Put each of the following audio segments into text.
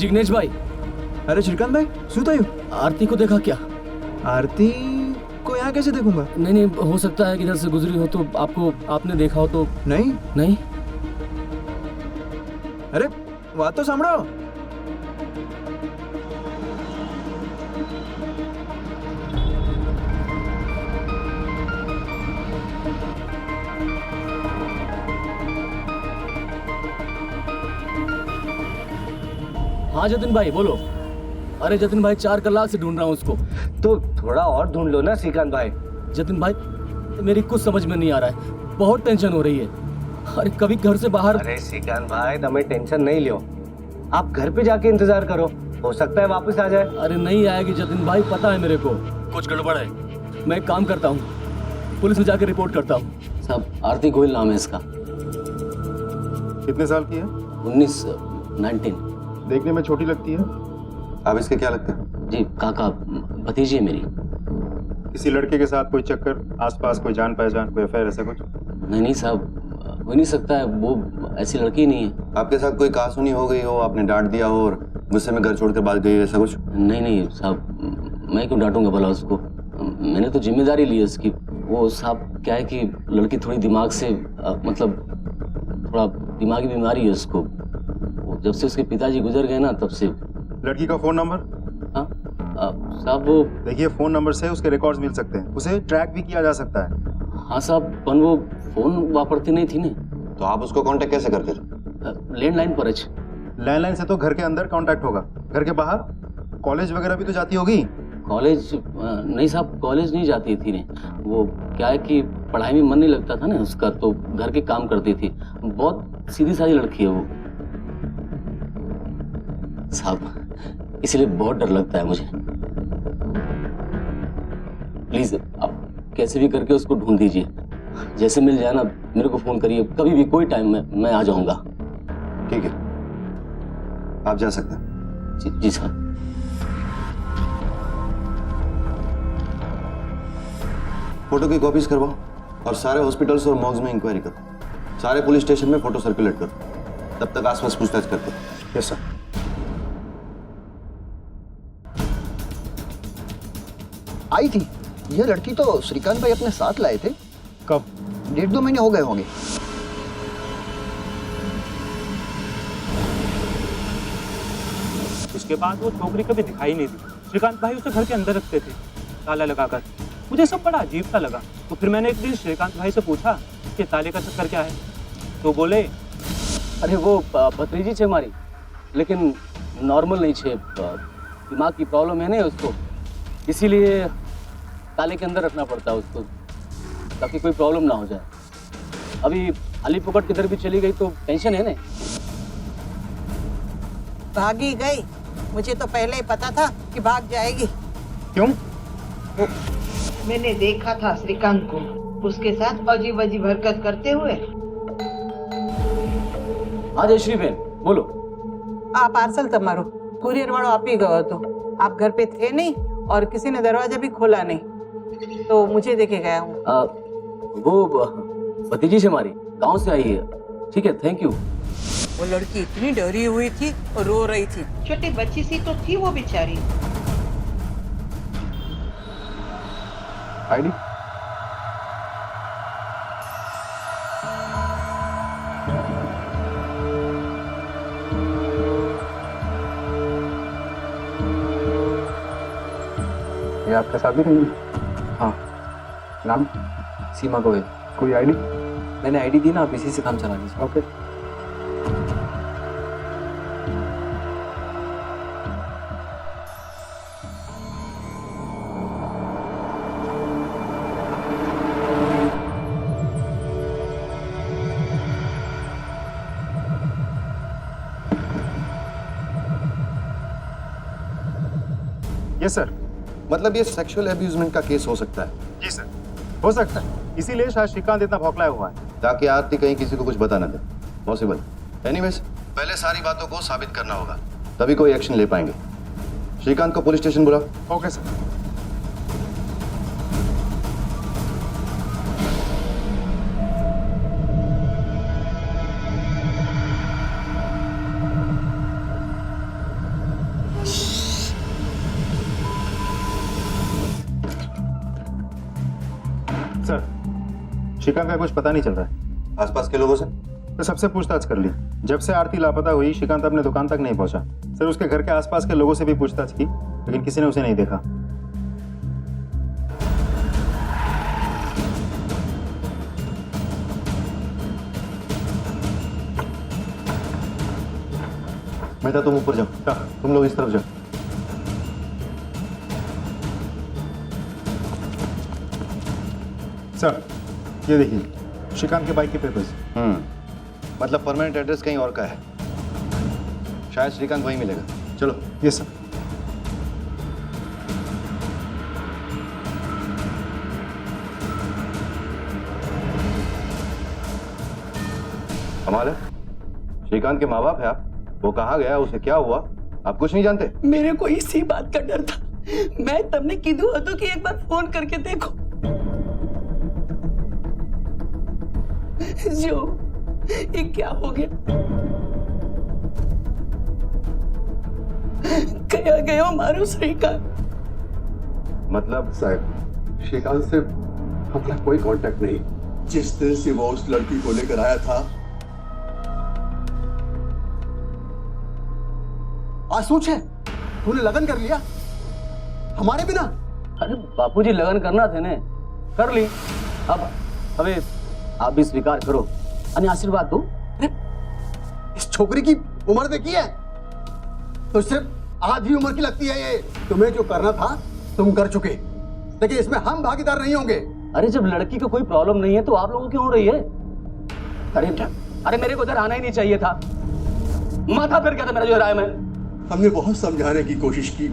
जिग्नेश भाई। अरे श्रीकांत भाई શું થયું? आरती को देखा क्या? आरती को यहाँ कैसे देखूंगा? नहीं नहीं, हो सकता है कि इधर से गुजरी हो तो आपने देखा हो तो। नहीं नहीं। अरे बात तो સાંભળો। हाँ जतिन भाई बोलो। अरे जतिन भाई 4 कलाक से ढूंढ रहा हूँ उसको। तो थोड़ा और ढूंढ लो ना श्रीकांत भाई। जतिन भाई मेरी कुछ समझ में नहीं आ रहा है, बहुत टेंशन हो रही है। अरे कभी घर से बाहर। अरे श्रीकांत भाई तुम्हें टेंशन नहीं लियो, आप घर पे जाके इंतजार करो, हो सकता है वापस आ जाए। अरे नहीं आएगी जतिन भाई, पता है मेरे को कुछ गड़बड़ है। मैं एक काम करता हूँ, पुलिस में जाकर रिपोर्ट करता हूँ। साहब आरती गोयल नाम है इसका। कितने साल की है? 19 देखने में छोटी लगती है। आप इसके क्या लगते हैं? जी काका, भतीजी है मेरी। किसी लड़के के साथ कोई चक्कर, आसपास कोई जान पहचान, कोई अफेयर, ऐसा कुछ? नहीं नहीं साहब, हो नहीं सकता है, वो ऐसी लड़की ही नहीं है। आपके साथ कोई कहासुनी हो गई हो, आपने डांट दिया हो और गुस्से में घर छोड़कर भाग गई हो, ऐसा कुछ? नहीं नहीं साहब, मैं क्यों डांटूंगा भला उसको, मैंने तो जिम्मेदारी ली है उसकी। वो साहब क्या है कि लड़की थोड़ी दिमाग से मतलब थोड़ा दिमागी बीमारी है उसको। जब से उसके पिताजी गुजर गए ना तब से। लड़की का फोन नंबर? हाँ साहब वो देखिए, फोन नंबर से उसके रिकॉर्ड्स मिल सकते हैं, उसे ट्रैक भी किया जा सकता है। हाँ साहब, पर वो फोन वापरती नहीं थी ना। तो आप उसको कांटेक्ट कैसे करते थे? लैंडलाइन पर। लैंडलाइन से तो घर के अंदर कांटेक्ट होगा, घर के बाहर कॉलेज वगैरह भी तो जाती होगी। कॉलेज नहीं साहब, कॉलेज नहीं जाती थी ने। वो क्या है कि पढ़ाई में मन नहीं लगता था ना उसका, तो घर के काम करती थी। बहुत सीधी सादी लड़की है वो साहब, इसलिए बहुत डर लगता है मुझे। प्लीज आप कैसे भी करके उसको ढूंढ दीजिए, जैसे मिल जाए ना मेरे को फोन करिए, कभी भी कोई टाइम में मैं आ जाऊंगा। ठीक है, आप जा सकते हैं। जी सर। फोटो की कॉपीज करवाओ और सारे हॉस्पिटल्स और मॉर्ग्स में इंक्वायरी करो, सारे पुलिस स्टेशन में फोटो सर्कुलेट करो, तब तक आसपास पूछताछ करते। Yes sir. आई थी यह लड़की तो श्रीकांत भाई अपने साथ लाए थे। कब? 1.5-2 महीने हो गए होंगे। उसके बाद वो छोकरी कभी दिखाई नहीं दी। श्रीकांत भाई उसे घर के अंदर रखते थे ताला लगाकर। मुझे सब बड़ा अजीब सा लगा, तो फिर मैंने एक दिन श्रीकांत भाई से पूछा कि ताले का चक्कर क्या है, तो बोले अरे वो भतीजी छे हमारी, लेकिन नॉर्मल नहीं छे, दिमाग की प्रॉब्लम है ना उसको, इसीलिए ताले के अंदर रखना पड़ता है उसको ताकि कोई प्रॉब्लम ना हो जाए। अभी अलीपुर किधर भी चली गई तो टेंशन है ना। भागी गई? मुझे तो पहले ही पता था कि भाग जाएगी। क्यों? मैंने देखा था श्रीकांत को उसके साथ अजीब अजीब हरकत करते हुए। हाँ जयश्री बहन बोलो। आ पार्सल तमारो कुरियर वालों आप ही गयो तो आप घर पे थे नहीं और किसी ने दरवाजा भी खोला नहीं, तो मुझे देके गया हूँ। वो भतीजी से हमारी गांव से आई है। ठीक है, थैंक यू। वो लड़की इतनी डरी हुई थी और रो रही थी, छोटी बच्ची सी तो थी वो बेचारी। आईडी? ये आपका शादी नहीं है? हाँ। नाम? सीमा गोयल। कोई आईडी? मैंने आईडी दी ना, आप इसी से काम चला लीजिए। ओके। Yes sir. मतलब ये सेक्सुअल अब्यूजमेंट का केस हो सकता है? जी सर, हो सकता है, इसीलिए शायद श्रीकांत इतना भौंकलाया हुआ है। ताकि आरती कहीं किसी को कुछ बता ना दे। पॉसिबल। एनीवेज, पहले सारी बातों को साबित करना होगा, तभी कोई एक्शन ले पाएंगे। श्रीकांत को पुलिस स्टेशन बुलाओ। Okay sir. श्रीकांत का कुछ पता नहीं चल रहा है। आसपास के लोगों से तो सबसे पूछताछ कर ली। जब से आरती लापता हुई श्रीकांत अपने दुकान तक नहीं पहुंचा। सर उसके घर के आसपास के लोगों से भी पूछताछ की, लेकिन किसी ने उसे नहीं देखा। मेहता तुम ऊपर जाओ, तुम लोग इस तरफ जाओ। सर ये देखिए श्रीकांत के बाइक के पेपर्स। मतलब परमानेंट एड्रेस कहीं और का है। शायद श्रीकांत वहीं मिलेगा। चलो। Yes sir. कमाल है, श्रीकांत के माँ बाप है आप। वो कहाँ गया, उसे क्या हुआ, आप कुछ नहीं जानते? मेरे को इसी बात का डर था। मैं तमने कीधु हतो कि एक बार फोन करके देखो। जो ये क्या हो गया, कया गयो मारो श्रीकांत। मतलब साहब, श्रीकांत से हमारा कोई कांटेक्ट नहीं। जिस दिन से वो उस लड़की को लेकर आया था, आज सोच है तूने लगन कर लिया हमारे बिना। अरे बापूजी लगन करना थे ने, कर ली। अब हमें आप भी स्वीकार करो અને आशीर्वाद दो। इस छोकरी की उम्र देखी है तो सिर्फ आधी उम्र की लगती है ये। तुम्हें जो करना था तुम कर चुके, लेकिन इसमें हम भागीदार नहीं होंगे। अरे जब लड़की को कोई प्रॉब्लम नहीं है तो आप लोगों क्यों हो रही है? अरे मेरे को इधर आना ही नहीं चाहिए था। माथा फिर क्या था मेरा जो राय में। हमने बहुत समझाने की कोशिश की,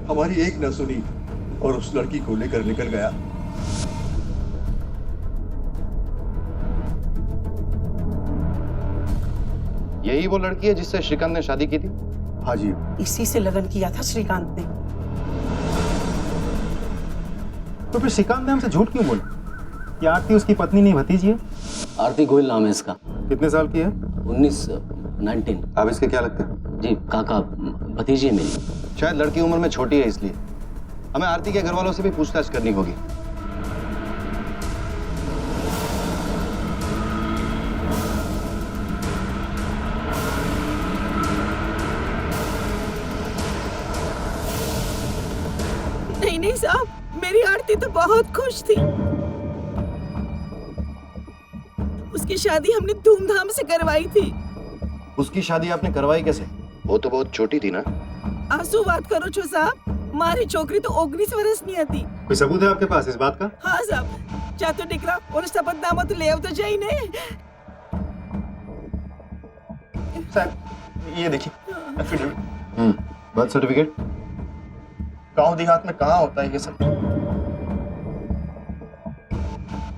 हमारी एक न सुनी और उस लड़की को लेकर निकल गया। यही वो लड़की है जिससे श्रीकांत ने शादी की थी? हाँ जी। इसी से लगन किया था श्रीकांत ने। तो फिर श्रीकांत ने हमसे झूठ क्यों बोला? ये आरती उसकी पत्नी नहीं भतीजी है? आरती गोयल नाम है इसका। कितने साल की है? 19 आप इसके क्या लगते हैं? जी काका, भतीजी है मेरी। शायद लड़की उम्र में छोटी है, इसलिए हमें आरती के घर वालों से भी पूछताछ करनी होगी। नहीं साहब, मेरी आरती तो बहुत खुश थी। उसकी शादी हमने धूमधाम से करवाई थी। उसकी शादी आपने करवाई कैसे? वो तो बहुत छोटी थी ना। आंसू बात करो छो साहब, मारी छोकरी तो 19 वर्ष नहीं आती। कोई सबूत है आपके पास इस बात का? हाँ साहब, जा तो निकला और शपथनामा तो ले आओ तो जाई ने। साहब ये देखिए एफिडेविट। Birth certificate. गांव देहात में कहाँ होता है ये सब?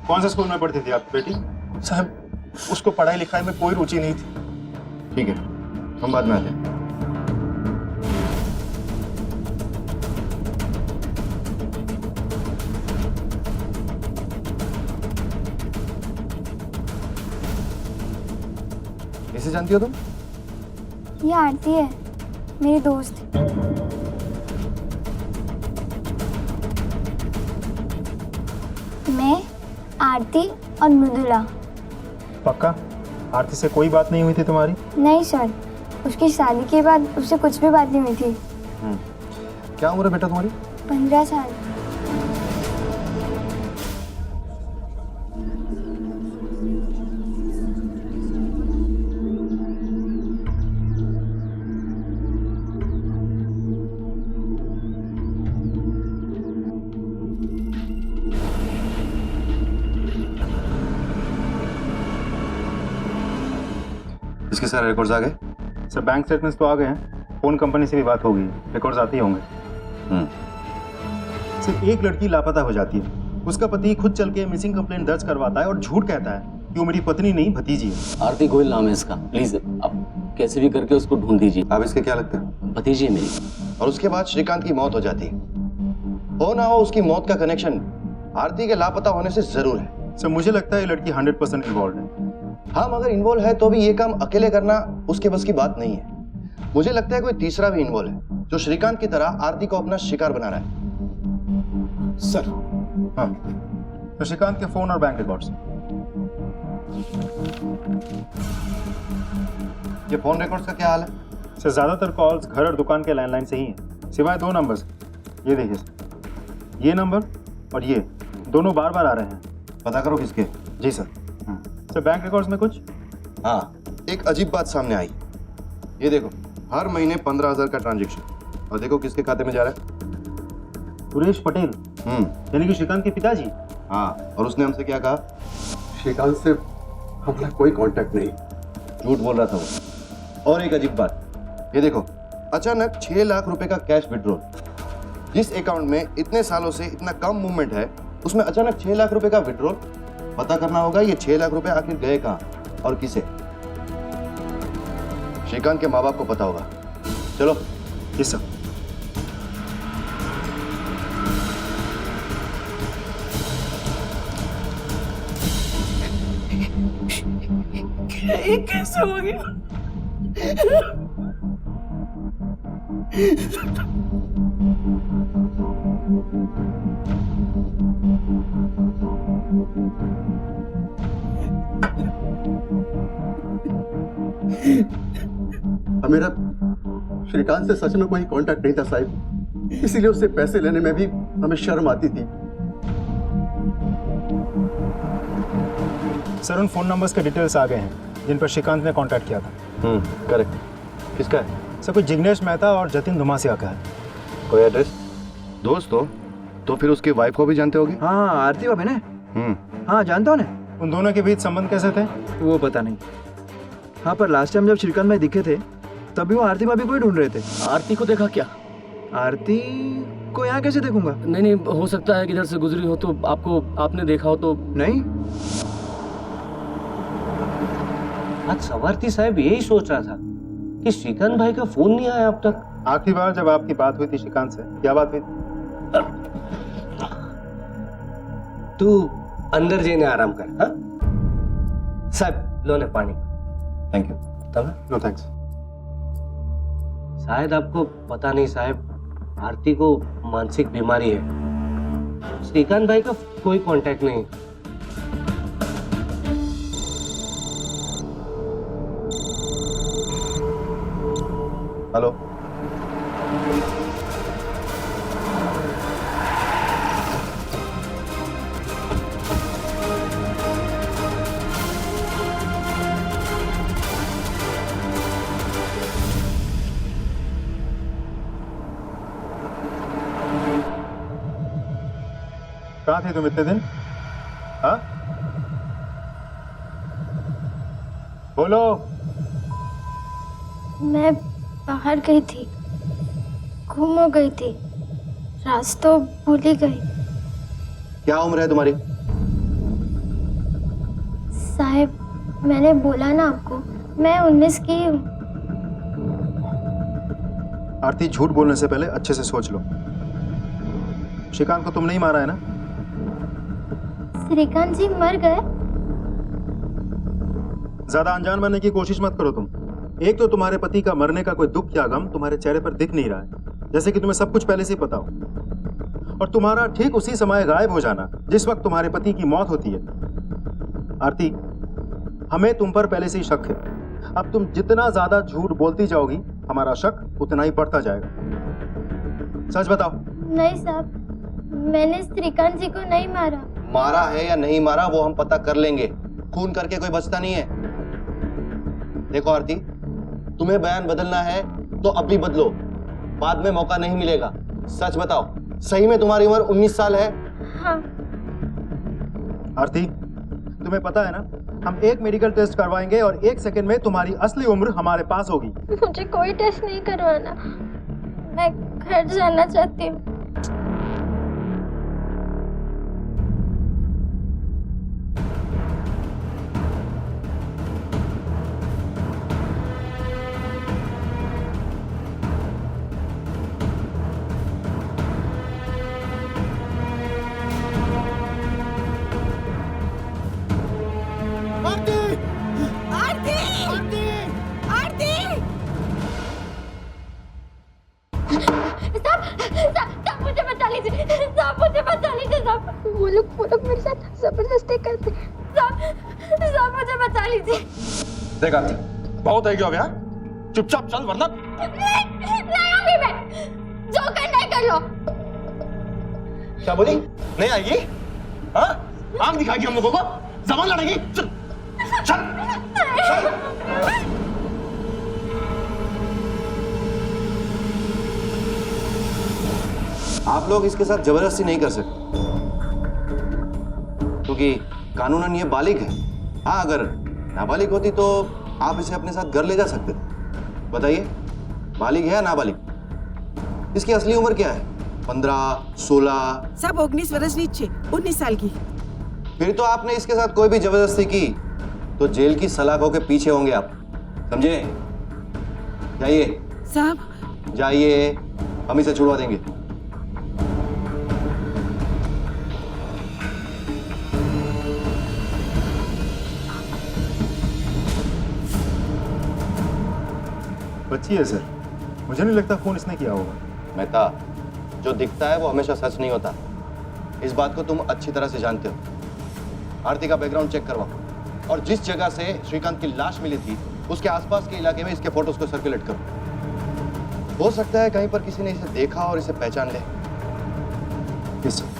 कौन से स्कूल में पढ़ती थी आपकी बेटी? साहब, उसको पढ़ाई लिखाई में कोई रुचि नहीं थी। ठीक है, हम बाद में आते हैं। इसे जानती हो तुम? ये आरती है, मेरी दोस्त। मैं, आरती और मृदुला। पक्का? आरती से कोई बात नहीं हुई थी तुम्हारी? नहीं सर, उसकी शादी के बाद उससे कुछ भी बात नहीं हुई थी। क्या उम्र है बेटा तुम्हारी? 15 साल। इसके सारे रिकॉर्ड्स आ गए? सर बैंक स्टेटमेंट्स तो आ गए हैं, फोन कंपनी से भी बात हो गई, रिकॉर्ड्स आते ही होंगे। सिर्फ एक लड़की लापता हो जाती है, उसका पति खुद चल के मिसिंग कंप्लेंट दर्ज करवाता है और झूठ कहता है कि वो मेरी पत्नी नहीं भतीजी है। आरती गोयल नाम है इसका। प्लीज आप कैसे भी करके उसको ढूंढ दीजिए। आप इसके क्या लगते हैं? भतीजी है मेरी। और उसके बाद श्रीकांत की मौत हो जाती है। हो ना हो, उसकी मौत का कनेक्शन आरती के लापता होने से जरूर है। सर मुझे लगता है ये लड़की 100% इन्वॉल्व है। हाँ, मगर इन्वॉल्व है तो भी ये काम अकेले करना उसके बस की बात नहीं है। मुझे लगता है कोई तीसरा भी इन्वॉल्व है जो श्रीकांत की तरह आरती को अपना शिकार बना रहा है। सर हाँ, तो श्रीकांत के फोन और बैंक रिकॉर्ड्स ये फोन रिकॉर्ड्स का क्या हाल है? सर ज़्यादातर कॉल्स घर और दुकान के लैंडलाइन से ही हैं, सिवाय 2 नंबर्स। ये देखिए सर, ये नंबर और ये दोनों बार बार आ रहे हैं। पता करो किसके। जी सर। सर बैंक रिकॉर्ड्स में कुछ? हाँ, एक अजीब बात सामने आई। ये देखो, हर महीने 15,000 का ट्रांजेक्शन, और देखो किसके खाते में जा रहा है। सुरेश पटेल, यानी कि श्रीकांत के पिताजी। हाँ, और उसने हमसे क्या कहा? श्रीकांत से हमारा कोई कांटेक्ट नहीं। झूठ बोल रहा था वो। और एक अजीब बात, ये देखो, अचानक 6 लाख रुपए का कैश विड्रॉल। जिस अकाउंट में इतने सालों से इतना कम मूवमेंट है, उसमें अचानक 6 लाख रुपए का विड्रॉल। पता करना होगा ये 6 लाख रुपए आखिर गए कहाँ और किसे। श्रीकांत के माँ बाप को पता होगा। चलो। जी सर। ये कैसे हो गया? मेरा श्रीकांत से सच में कोई कांटेक्ट नहीं था साहब, इसीलिए उससे पैसे लेने में भी हमें शर्म आती थी। सर उन फोन नंबर्स के डिटेल्स आ गए हैं जिन पर श्रीकांत ने कांटेक्ट किया था। करेक्ट। किसका है? सर कोई जिग्नेश मेहता और जतिन धुमासिया का है। कोई एड्रेस? दोस्त हो तो फिर उसकी वाइफ को भी जानते होगे? हाँ, आरती भाभी ने। हाँ, जानता हूँ ना। उन दोनों के बीच संबंध कैसे थे? वो पता नहीं। हाँ, पर लास्ट टाइम जब श्रीकांत भाई दिखे थे तभी वो आरती भाभी को ही ढूंढ रहे थे। आरती को देखा क्या? आरती को यहाँ कैसे देखूंगा? नहीं, हो सकता है कि इधर से गुजरी हो तो आपने देखा हो तो। नहीं। आज सवारती साहब यही सोच रहा था कि श्रीकांत भाई का फोन नहीं आया अब तक। आखिरी बार जब आपकी बात हुई थी श्रीकांत से, क्या बात हुई थी? तू अंदर जाने आराम कर। हाँ साहब, लो ने पानी। Thank you. तब नो थैंक्स। शायद आपको पता नहीं साहब, आरती को मानसिक बीमारी है। श्रीकांत भाई का कोई कांटेक्ट नहीं। हेलो। कहाँ थे तुम इतने दिन? हाँ, बोलो। मैं बाहर गई थी, घूम हो गई थी, रास्ता भूल ही गई। क्या उम्र है तुम्हारी? साहब, मैंने बोला ना आपको, मैं 19 की हूँ। आरती, झूठ बोलने से पहले अच्छे से सोच लो। श्रीकांत को तुम नहीं मारा है ना? श्रीकांत जी मर गए? ज्यादा अनजान बनने की कोशिश मत करो तुम। एक तो तुम्हारे पति का मरने का कोई दुख या गम तुम्हारे चेहरे पर दिख नहीं रहा है, जैसे कि तुम्हें सब कुछ पहले से पता हो। और तुम्हारा ठीक उसी समय गायब हो जाना जिस वक्त तुम्हारे पति की मौत होती है। आरती, हमें तुम पर पहले से ही शक है। अब तुम जितना ज्यादा झूठ बोलती जाओगी, हमारा शक उतना ही बढ़ता जाएगा। सच बताओ। नहीं साहब, मैंने श्रीकांत जी को नहीं मारा। मारा है या नहीं मारा वो हम पता कर लेंगे। खून करके कोई बचता नहीं है। देखो आरती, तुम्हें बयान बदलना है तो अभी बदलो, बाद में मौका नहीं मिलेगा। सच बताओ, सही में तुम्हारी उम्र 19 साल है? हाँ। आरती, तुम्हें पता है ना, हम एक मेडिकल टेस्ट करवाएंगे और 1 सेकंड में तुम्हारी असली उम्र हमारे पास होगी। मुझे कोई टेस्ट नहीं करवाना, मैं घर जाना चाहती हूँ। वो लोग मेरे साथ जबरदस्ती करते। साहब मुझे बचा लीजिए। देख आरती, बहुत है क्या अब यहाँ? चुपचाप चल वरना। नहीं होगी मैं, जो करना है कर लो। क्या बोली? नहीं आएगी? हाँ? आंख दिखाएगी हम लोगों को? जबान लड़ेगी? चल, चल, चल। आप लोग इसके साथ जबरदस्ती नहीं कर सकते, क्योंकि कानूनन ये बालिग है। हाँ, अगर नाबालिग होती तो आप इसे अपने साथ घर ले जा सकते थे। बताइए, बालिग है या नाबालिग? इसकी असली उम्र क्या है? 15, 16? सब 19 वर्ष नीचे, 19 साल की। फिर तो आपने इसके साथ कोई भी जबरदस्ती की तो जेल की सलाखों के पीछे होंगे आप, समझे? जाइए साहब, जाइए, हम इसे छुड़वा देंगे। बच्ची है सर, मुझे नहीं लगता फोन इसने किया होगा। मेहता, जो दिखता है वो हमेशा सच नहीं होता। इस बात को तुम अच्छी तरह से जानते हो। आरती का बैकग्राउंड चेक करवाओ और जिस जगह से श्रीकांत की लाश मिली थी उसके आसपास के इलाके में इसके फोटोज को सर्कुलेट करो। हो सकता है कहीं पर किसी ने इसे देखा और इसे पहचान ले। Yes sir.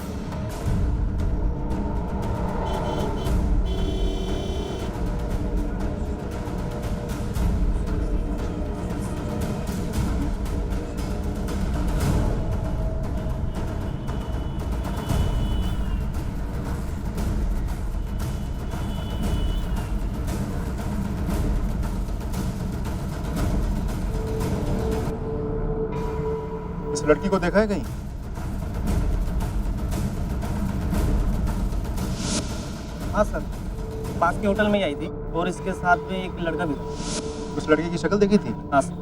इस लड़की को देखा है कहीं? हाँ सर, पास के होटल में ही आई थी और इसके साथ में एक लड़का भी था। उस लड़के की शक्ल देखी थी? हाँ सर।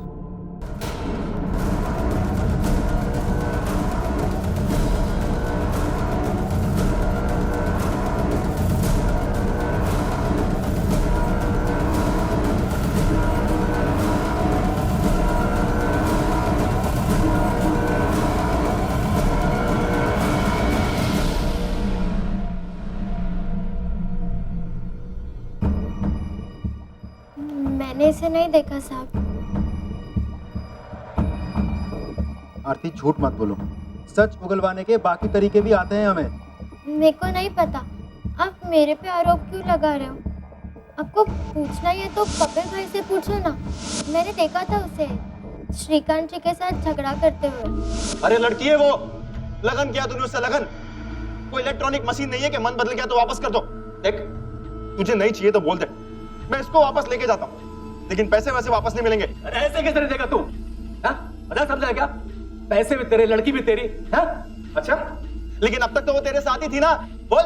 मैंने इसे नहीं देखा साहब। आरती, झूठ मत बोलो। सच उगलवाने के बाकी तरीके भी आते हैं हमें। मेरे को नहीं पता, आप मेरे पे आरोप क्यों लगा रहे हो? आपको पूछना ही है तो कपिल भाई से पूछो ना। मैंने देखा था उसे श्रीकांत जी के साथ झगड़ा करते हुए। अरे लड़की है वो, लगन किया तूने उससे? लगन कोई इलेक्ट्रॉनिक मशीन नहीं है कि मन बदल गया तो वापस कर दो। देख, तुझे नहीं चाहिए तो बोल दे, मैं इसको वापस लेके जाता हूँ, लेकिन पैसे वैसे वापस नहीं मिलेंगे। अरे ऐसे कैसे देगा तू? मजाक समझा क्या? पैसे भी तेरे, लड़की भी तेरी। हाँ? अच्छा, लेकिन अब तक तो वो तेरे साथ ही थी ना। बोल,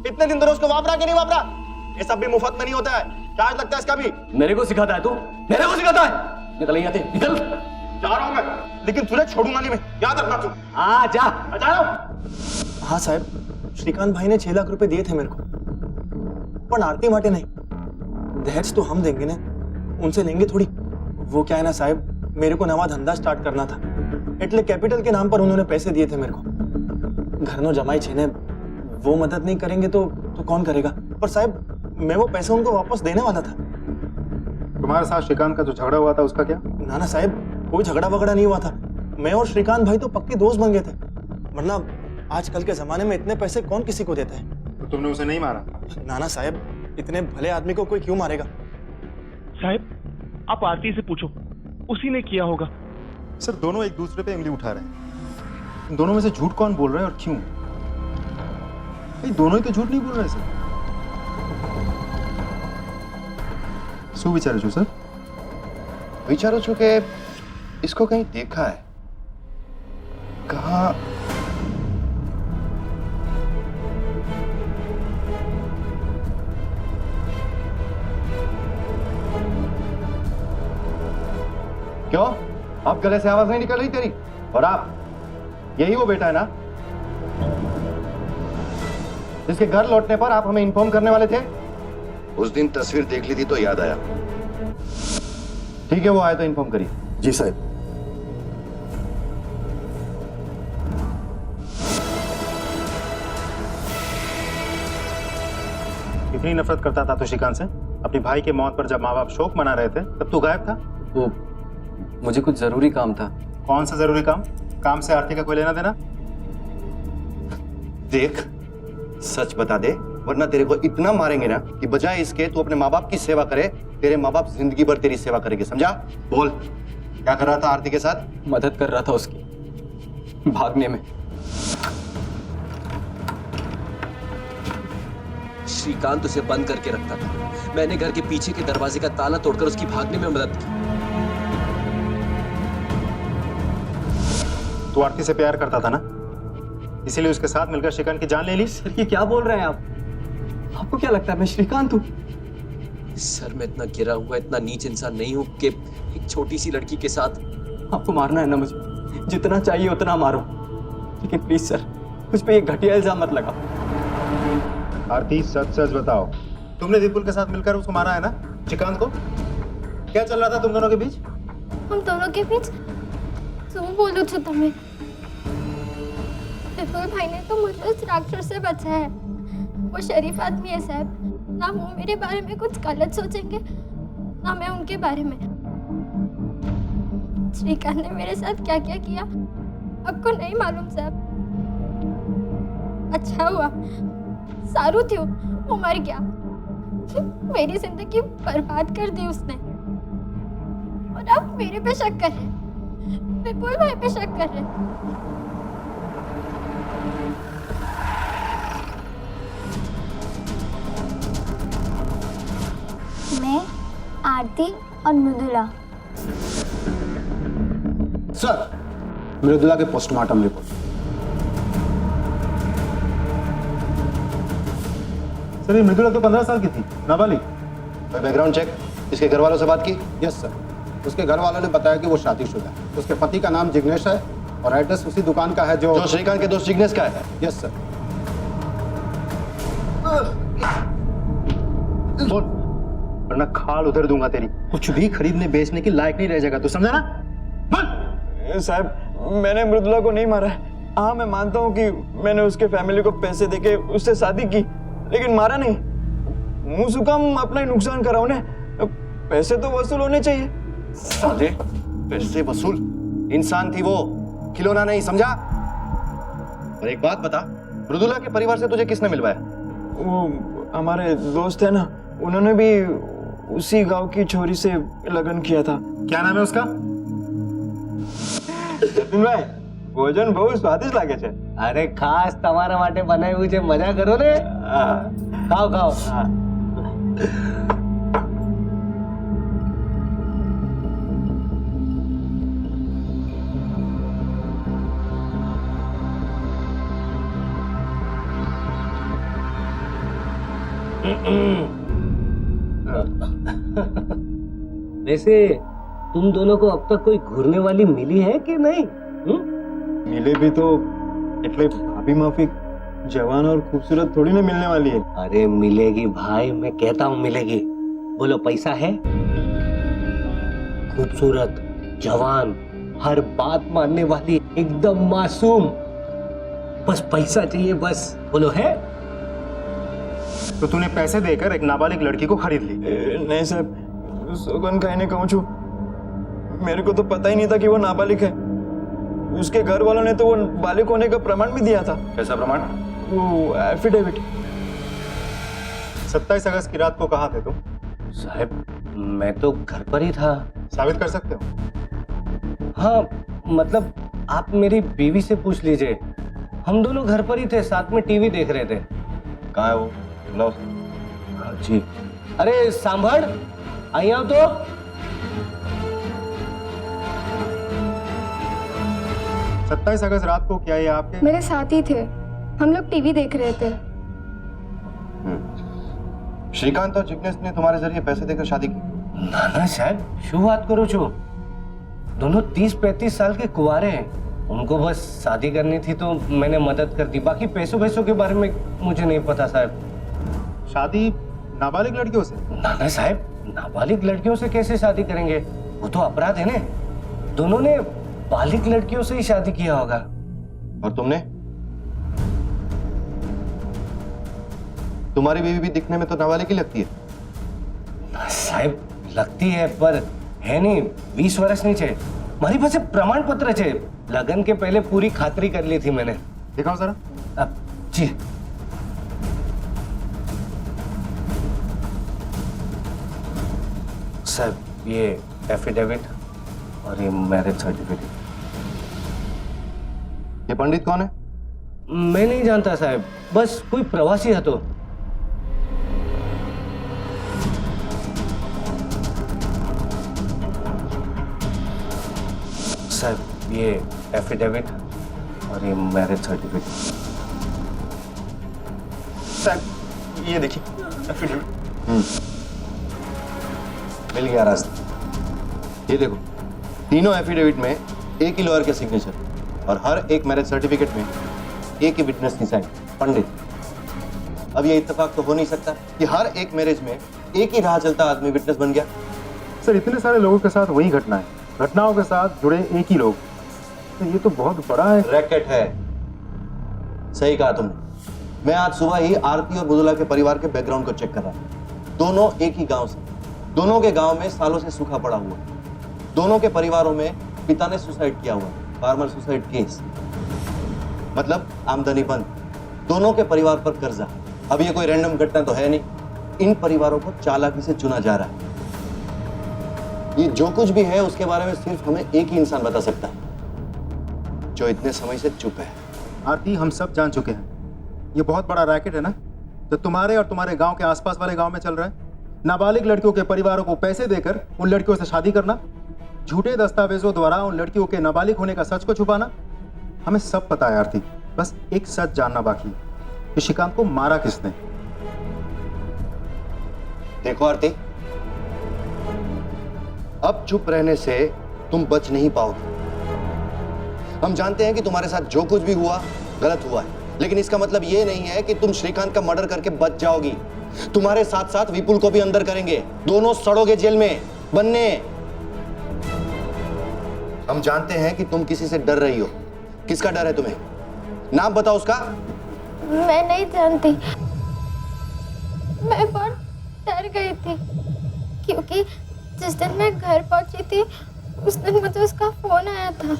इतने दिन उसको वापरा कि नहीं वापरा? ये सब भी मुफ्त में नहीं होता है, चार्ज लगता है इसका भी। मेरे को सिखाता है तू? मेरे को सिखाता है? निकल यहाँ से, निकल। जा रहा हूं मैं, लेकिन तुझे छोड़ूंगा नहीं मैं, याद रखना तू। आ जा। जा रहा हूं। हाँ साहब, श्रीकांत भाई ने 6 लाख रुपए दिए थे मेरे को, पर आरती माटे नहीं। दहेज तो हम देंगे ना, उनसे लेंगे थोड़ी। वो क्या है ना साहब, मेरे को नवा धंधा स्टार्ट करना था, એટલે कैपिटल के नाम पर उन्होंने पैसे दिए थे मेरे को। घर नो जमाई छे ने, वो मदद नहीं करेंगे तो कौन करेगा? पर साहब, मैं वो पैसे उनको वापस देने वाला था। तुम्हारे साथ श्रीकांत का जो झगड़ा हुआ था उसका क्या? ना साहब, कोई झगड़ा वगड़ा नहीं हुआ था। मैं और श्रीकांत भाई तो पक्के दोस्त बन गए थे, वरना आजकल के जमाने में इतने पैसे कौन किसी को देता है? तो तुमने उसे नहीं मारा? नाना साहब, इतने भले आदमी को कोई क्यों मारेगा? साहब, आप आरती से पूछो, उसी ने किया होगा। सर, दोनों एक दूसरे पे उंगली उठा रहे हैं। इन दोनों में से झूठ कौन बोल रहा है और क्यों? दोनों ही तो झूठ नहीं बोल रहे सर। શું વિચારો છો સર? विचारो છું કે इसको कहीं देखा है, कहाँ? क्यों, अब गले से आवाज नहीं निकल रही तेरी? और आप, यही वो बेटा है ना जिसके घर लौटने पर आप हमें इन्फॉर्म करने वाले थे? उस दिन तस्वीर देख ली थी तो याद आया। ठीक है, वो आए तो इन्फॉर्म करिए। जी साहब। ये कितनी नफरत करता था तू श्रीकांत से? अपने भाई के मौत पर जब माँ बाप शोक मना रहे थे तब तू गायब था। वो मुझे कुछ जरूरी काम था। कौन सा जरूरी काम? काम से आरती का कोई लेना देना? देख, सच बता दे वरना तेरे को इतना मारेंगे ना कि बजाय इसके तू अपने माँ बाप की सेवा करे, तेरे माँ बाप जिंदगी भर तेरी सेवा करेंगे, समझा? बोल, क्या कर रहा था आरती के साथ? मदद कर रहा था उसकी भागने में। श्रीकांत उसे बंद करके रखता था। मैंने घर के पीछे के दरवाजे का ताला तोड़कर उसकी भागने में मदद की। तू आरती से प्यार करता था ना, इसीलिए उसके साथ मिलकर श्रीकांत की जान ले ली? सर ये क्या बोल रहे हैं आप? आपको क्या लगता है मैं श्रीकांत हूँ? सर मैं इतना गिरा हुआ, इतना नीच इंसान नहीं हूँ कि एक छोटी सी लड़की के साथ। आपको मारना है ना मुझे, जितना चाहिए उतना मारो, लेकिन प्लीज सर मुझ पे ये घटिया इल्जाम मत लगाओ। आरती सच सच बताओ, तुमने विपुल के साथ मिलकर उसको मारा है ना, श्रीकांत को? क्या चल रहा था तुम दोनों के बीच? हम दोनों के बीच શું બોલું છું તમે? विपुल भाई ने तो मुझे उस राक्षस से बचाया है। वो शरीफ आदमी है साहब, ना वो मेरे बारे में कुछ गलत सोचेंगे ना मैं उनके बारे में। श्रीकांत ने मेरे साथ क्या क्या किया आपको नहीं मालूम साहब। अच्छा हुआ, सारू थी, वो मर गया। मेरी जिंदगी बर्बाद कर दी उसने, और अब मेरे पे शक कर रहे, विपुल भाई पे शक कर रहे। मैं, आरती और मृदुला। सर, मृदुला के पोस्टमार्टम रिपोर्ट। सर ये मृदुला तो 15 साल की थी, नाबालिग। बैकग्राउंड चेक, इसके घर वालों से बात की? यस सर, उसके घर वालों ने बताया कि वो शादीशुदा है। उसके पति का नाम जिग्नेश है और एड्रेस उसी दुकान का है जो श्रीकांत के दोस्त जिग्नेश का है। Yes sir. बोल, वरना खाल उधर दूंगा तेरी। कुछ भी खरीदने बेचने की लायक नहीं रह जाएगा, तू समझा ना? साहब मैंने मृदुला को नहीं मारा है। हाँ मैं मानता हूँ कि मैंने उसके फैमिली को पैसे देके उससे शादी की, लेकिन मारा नहीं। मुंह सुकम अपना ही नुकसान कराओ ने, पैसे तो वसूल होने चाहिए। साले, पैसे वसूल? इंसान थी वो, खिलौना नहीं, समझा? और एक बात बता, मृदुला के परिवार से तुझे किसने मिलवाया? वो हमारे दोस्त है ना, उन्होंने भी उसी गांव की छोरी से लगन किया था। क्या नाम है उसका? जतिन भाई, भोजन बहुत स्वादिष्ट लागे छे। अरे खास તમારા માટે બનાવ્યું છે, મજા કરો ને। ખાઓ ખાઓ। वैसे तुम दोनों को अब तक कोई घूरने वाली मिली है कि नहीं? मिले भी तो એટલે भाभी माफी जवान और खूबसूरत थोड़ी ना मिलने वाली है। अरे मिलेगी भाई, मैं कहता हूँ मिलेगी। बोलो पैसा है? खूबसूरत, जवान, हर बात मानने वाली, एकदम मासूम, बस पैसा चाहिए बस। बोलो है? तो तूने पैसे देकर एक नाबालिग लड़की को खरीद ली? नहीं साहब, सोगन कहने कहूँ छू, मेरे को तो पता ही नहीं था कि वो नाबालिग है। उसके घर वालों ने तो वो बालिग होने का प्रमाण भी दिया था। कैसा प्रमाण? वो एफिडेविट। 27 अगस्त की रात को कहाँ थे तुम? साहब मैं तो घर पर ही था। साबित कर सकते हो? हाँ मतलब आप मेरी बीवी से पूछ लीजिए, हम दोनों घर पर ही थे, साथ में टीवी देख रहे थे। कहाँ है वो? बुलाओ। हाँ जी। अरे सांभर, आई आओ तो। 27 अगस्त रात को क्या ये आपके? मेरे साथ ही थे, हम लोग टीवी देख रहे थे। श्रीकांत और जिग्नेश ने तुम्हारे जरिए पैसे देकर शादी की? ना ना साहब, शू बात करो छो, दोनों 30-35 साल के कुंवारे हैं। उनको बस शादी करनी थी तो मैंने मदद कर दी, बाकी पैसों के बारे में मुझे नहीं पता साहब। शादी नाबालिग लड़कियों से? ना ना साहब, नाबालिग लड़कियों से कैसे शादी करेंगे, वो तो अपराध है ना। दोनों ने बालिग लड़कियों से ही शादी किया होगा। और तुमने? तुम्हारी बीवी भी दिखने में तो नाबालिग ही लगती है। साहब लगती है पर है नहीं, 20 वर्ष नहीं छे। मारी પાસે પ્રમાણ પત્ર છે। લગન के पहले पूरी खातरी कर ली थी मैंने। दिखाओ जरा। अब जी साहब ये एफिडेविट और ये मैरिज सर्टिफिकेट। ये पंडित कौन है? मैं नहीं जानता साहब, बस कोई प्रवासी है तो। साहब ये एफिडेविट और ये मैरिज सर्टिफिकेट। साहब ये देखिए एफिडेविट। मिल गया रास्ता। ये देखो, तीनों एफिडेविट में एक ही लॉयर के सिग्नेचर और हर एक मैरिज सर्टिफिकेट में एक ही विटनेस की साइन, पंडित। अब ये इत्तेफाक तो हो नहीं सकता कि हर एक मैरिज में एक ही राह चलता आदमी विटनेस बन गया। सर इतने सारे लोगों के साथ वही घटना है, घटनाओं के साथ जुड़े एक ही लोग, तो ये तो बहुत बड़ा है। रैकेट है। सही कहा तुमने। मैं आज सुबह ही आरती और मृदुला के परिवार के बैकग्राउंड को चेक कर रहा था। दोनों एक ही गांव से, दोनों के गांव में सालों से सूखा पड़ा हुआ, दोनों के परिवारों में पिता ने सुसाइड किया हुआ, फार्मर सुसाइड केस, मतलब आमदनी बंद, दोनों के परिवार पर कर्जा। अब ये कोई रैंडम घटना तो है नहीं, इन परिवारों को चालाकी से चुना जा रहा है। ये जो कुछ भी है उसके बारे में सिर्फ हमें एक ही इंसान बता सकता है, जो इतने समय से चुप है। आरती हम सब जान चुके हैं, ये बहुत बड़ा रैकेट है ना, जो तुम्हारे और तुम्हारे गांव के आसपास वाले गांव में चल रहा है। नाबालिग लड़कियों के परिवारों को पैसे देकर उन लड़कियों से शादी करना, झूठे दस्तावेजों द्वारा उन लड़कियों के नाबालिग होने का सच को छुपाना। हमें सब पता है आरती, बस एक सच जानना बाकी है कि श्रीकांत को मारा किसने। देखो आरती, अब चुप रहने से तुम बच नहीं पाओगे। हम जानते हैं कि तुम्हारे साथ जो कुछ भी हुआ गलत हुआ है, लेकिन इसका मतलब यह नहीं है कि तुम श्रीकांत का मर्डर करके बच जाओगी। तुम्हारे साथ साथ विपुल को भी अंदर करेंगे, दोनों सड़ोगे जेल में बनने। हम जानते हैं कि तुम किसी से डर रही हो। किसका डर है तुम्हें? नाम बताओ उसका। मैं नहीं जानती, मैं बहुत डर गई थी क्योंकि जिस दिन मैं घर पहुंची थी उस दिन मुझे उसका फोन आया था।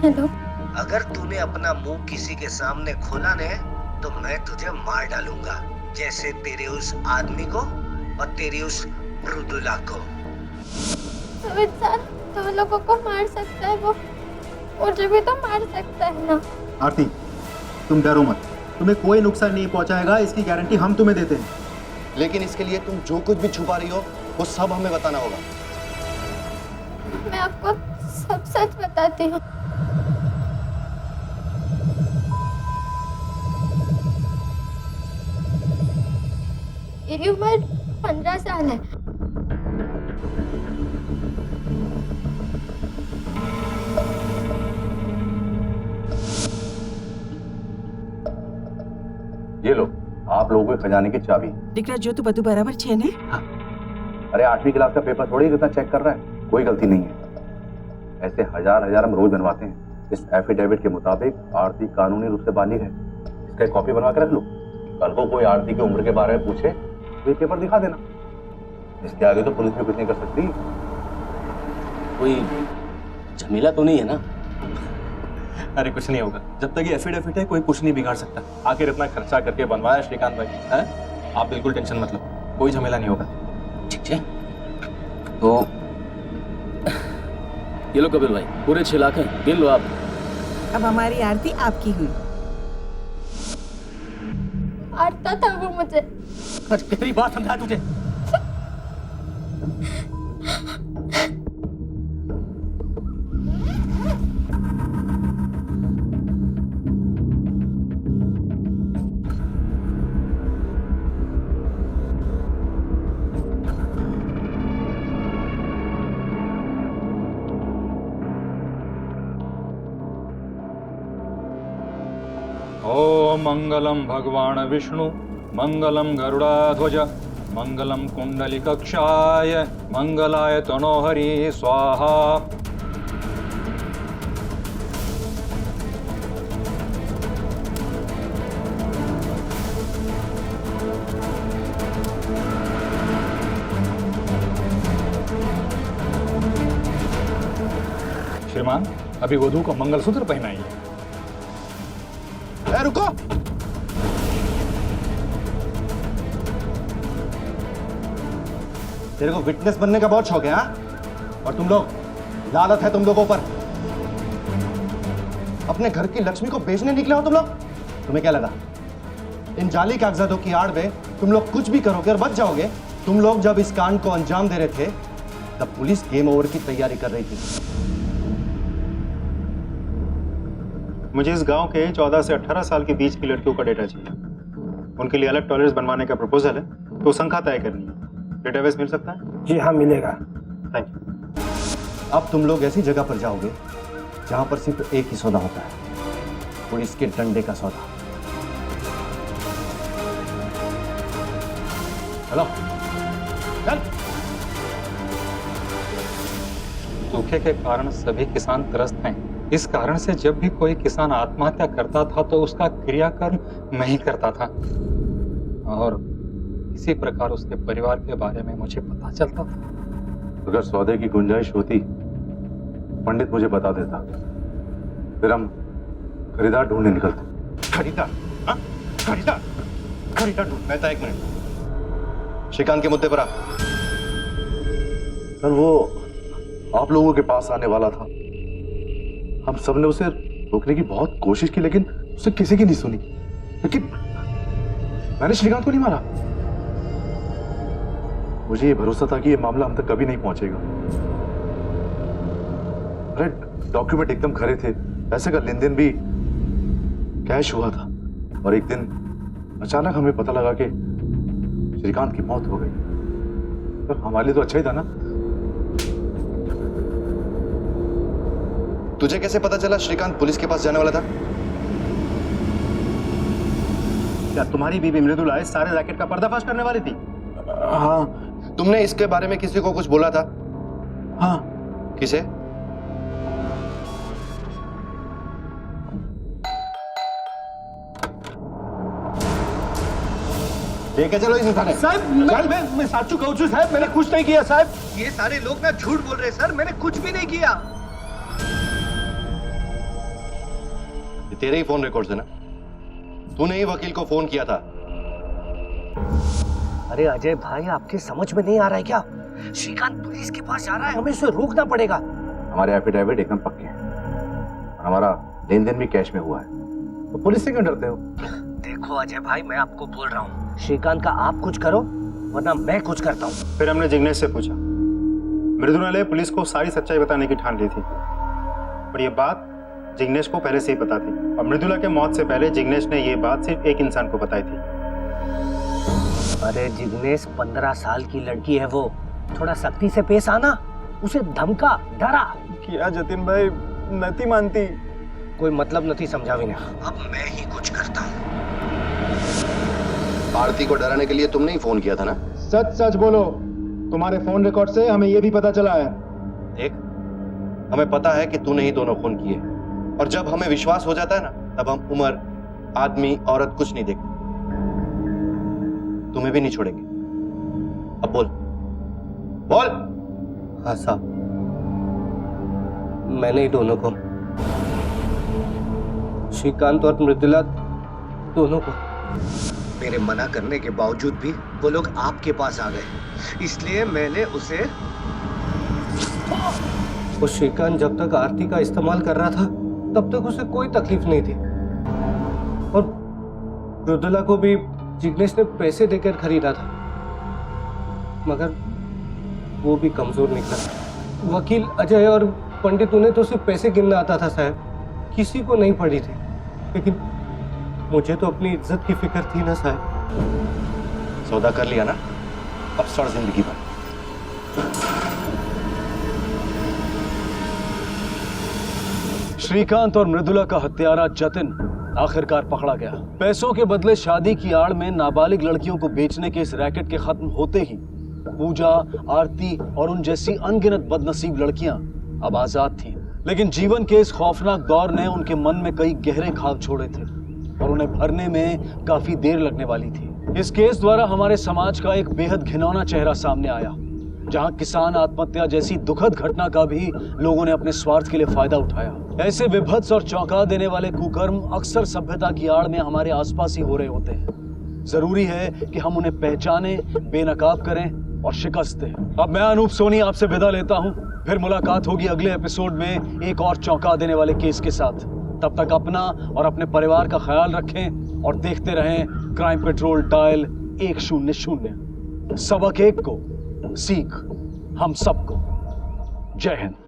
हेलो, अगर तूने अपना मुंह किसी के सामने खोला ने तो मैं तुझे मार डालूंगा, जैसे तेरे उस आदमी को और तेरी उस मृदुला को। तो इंसान दो लोगों को मार सकता है, वो मुझे भी तो मार सकता है ना। आरती तुम डरो मत, तुम्हें कोई नुकसान नहीं पहुंचाएगा, इसकी गारंटी हम तुम्हें देते हैं। लेकिन इसके लिए तुम जो कुछ भी छुपा रही हो वो सब हमें बताना होगा। मैं आपको सब सच बताती हूँ। मेरी उम्र 15 साल है। ये लो, आप लोगों के खजाने की चाबी। દીકરા જો તું બધું બરાબર છે ને? अरे 8वीं क्लास का पेपर थोड़ी इतना चेक कर रहा है, कोई गलती नहीं है। ऐसे हजार हजार हम रोज बनवाते हैं। इस एफिडेविट के मुताबिक आरती कानूनी रूप से बालिग है। इसका एक कॉपी बनवा के रख लो, कल को कोई आरती की उम्र के बारे में पूछे तो ये पेपर दिखा देना। इसके आगे तो पुलिस भी कुछ नहीं कर सकती। कोई झमेला तो नहीं है ना? अरे कुछ नहीं होगा, जब तक ये एफिडेविट है कोई कुछ नहीं बिगाड़ सकता। आखिर इतना खर्चा करके बनवाया श्रीकांत भाई है, आप बिल्कुल टेंशन मत लो, कोई झमेला नहीं होगा। ठीक है, तो ये लो कपिल भाई, पूरे 6 लाख हैं, गिन लो आप। अब हमारी आरती आपकी हुई। मारता था वो मुझे। तेरी बात समझा तुझे। ओम मंगलम भगवान विष्णु, मंगलम गरुड़ाध्वज, मंगलम कुंडलिकक्षाय, मंगलाय तनोहरि स्वाहा। श्रीमान, अभी वधू को मंगलसूत्र पहनाइए। रुको, तेरे को विटनेस बनने का बहुत शौक है, हाँ? और तुम लोग, लालच है तुम लोगों पर। अपने घर की लक्ष्मी को बेचने निकले हो तुम लोग। तुम्हें क्या लगा इन जाली कागजातों की आड़ में तुम लोग कुछ भी करोगे और बच जाओगे? तुम लोग जब इस कांड को अंजाम दे रहे थे तब पुलिस गेम ओवर की तैयारी कर रही थी। मुझे इस गांव के 14 से 18 साल के बीच की लड़कियों का डेटा चाहिए। उनके लिए अलग टॉयलेट्स बनवाने का प्रपोजल है, तो संख्या तय करनी है। डेटाबेस मिल सकता है? जी हाँ, मिलेगा। Thank you. अब तुम लोग ऐसी जगह पर जाओगे जहां पर सिर्फ एक ही सौदा होता है, पुलिस के डंडे का सौदा। चलो चल। सूखे के कारण सभी किसान त्रस्त हैं। इस कारण से जब भी कोई किसान आत्महत्या करता था तो उसका क्रियाकर्म मैं ही करता था, और इसी प्रकार उसके परिवार के बारे में मुझे पता चलता था। अगर सौदे की गुंजाइश होती, पंडित मुझे बता देता, फिर हम खरीदार ढूंढने निकलते। खरीदार? हाँ? खरीदार? खरीदार ढूंढ। मैं था, एक मिनट। श्रीकांत के मुद्दे पर आप। सर, वो आप लोगों के पास आने वाला था। हम सबने उसे रोकने की बहुत कोशिश की, लेकिन उसे किसी की नहीं सुनी। लेकिन मैंने श्रीकांत को नहीं मारा। मुझे ये भरोसा था कि ये मामला हम तक कभी नहीं पहुंचेगा। अरे डॉक्यूमेंट एकदम खरे थे, पैसे का लेन देन भी कैश हुआ था, और एक दिन अचानक हमें पता लगा कि श्रीकांत की मौत हो गई। तो हमारे लिए तो अच्छा ही था ना। तुझे कैसे पता चला श्रीकांत पुलिस के पास जाने वाला था? क्या तुम्हारी बीबी मृदुला इस सारे रैकेट का पर्दाफाश करने वाली थी? हाँ। तुमने इसके बारे में किसी को कुछ बोला था? हाँ। किसे? लेके चलो इसे थाने। साहब, मैं साचू कहूँ छू साहब, मैंने कुछ नहीं किया साहब। ये सारे लोग ना झूठ बोल रहे हैं सर, मैंने कुछ भी नहीं किया। ये तेरे ही फोन रिकॉर्ड्स है ना? तूने ही वकील को फोन किया था। अरे अजय भाई, आपके समझ में नहीं आ रहा है क्या? श्रीकांत पुलिस के पास जा रहा है, हमें उसे रोकना पड़ेगा। हमारे एफिडेविट एकदम पक्के हैं, और हमारा लेन देन भी कैश में हुआ है, तो पुलिस से क्यों डरते हो? देखो अजय भाई, मैं आपको बोल रहा हूँ, श्रीकांत का आप कुछ करो वरना मैं कुछ करता हूँ। फिर हमने जिग्नेश से पूछा। मृदुला ने पुलिस को सारी सच्चाई बताने की ठान ली थी, और ये बात जिग्नेश को पहले से ही पता थी। और मृदुला के मौत से पहले जिग्नेश ने ये बात सिर्फ एक इंसान को बताई थी। अरे जिग्नेश 15 साल की लड़की है वो, थोड़ा सख्ती से पेश आना, उसे धमका, डरा। किया जतिन भाई, नहीं मानती। कोई मतलब नहीं समझावी ना, अब मैं ही कुछ करता हूँ। आरती को डराने के लिए तुमने ही फोन किया था ना? सच सच बोलो, तुम्हारे फोन रिकॉर्ड से हमें यह भी पता चला है। देख, हमें पता है कि तूने ही दोनों फोन किए, और जब हमें विश्वास हो जाता है ना, तब हम उम्र, आदमी, औरत कुछ नहीं देखते। तुम्हें भी नहीं छोड़ेंगे। अब बोल बोल। हाँ साहब, मैंने ही दोनों को, श्रीकांत और मृदुला दोनों को। मेरे मना करने के बावजूद भी वो लोग आपके पास आ गए, इसलिए मैंने उसे। वो श्रीकांत जब तक आरती का इस्तेमाल कर रहा था तब तक उसे कोई तकलीफ नहीं थी, और मृदुला को भी जिग्नेश ने पैसे देकर खरीदा था, मगर वो भी कमजोर निकला। वकील अजय और पंडित उन्हें तो सिर्फ पैसे गिनना आता था साहब, किसी को नहीं पड़ी थी। लेकिन मुझे तो अपनी इज्जत की फिक्र थी ना साहब। सौदा कर लिया ना, अब सड़ जिंदगी भर। श्रीकांत और मृदुला का हत्यारा जतिन आखिरकार पकड़ा गया। पैसों के बदले शादी की आड़ में नाबालिग लड़कियों को बेचने के इस रैकेट के खत्म होते ही पूजा, आरती और उन जैसी अनगिनत बदनसीब लड़कियां अब आजाद थीं। लेकिन जीवन के इस खौफनाक दौर ने उनके मन में कई गहरे घाव छोड़े थे, और उन्हें भरने में काफी देर लगने वाली थी। इस केस द्वारा हमारे समाज का एक बेहद घिनौना चेहरा सामने आया। जहां किसान आत्महत्या जैसी दुखद घटना का भी लोगों ने अपने स्वार्थ के लिए फायदा उठाया। ऐसे विभत्स और चौंका देने वाले कुकर्म अक्सर सभ्यता की आड़ में हमारे आसपास ही हो रहे होते हैं। जरूरी है कि हम उन्हें पहचाने, बेनकाब करें और शिकस्त दें। अब मैं अनूप सोनी आपसे विदा लेता हूं। फिर मुलाकात होगी अगले एपिसोड में एक और चौंका देने वाले केस के साथ। तब तक अपना और अपने परिवार का ख्याल रखें और देखते रहें क्राइम पेट्रोल डायल 100। सबक एक को, सीख हम सबको। जय हिंद।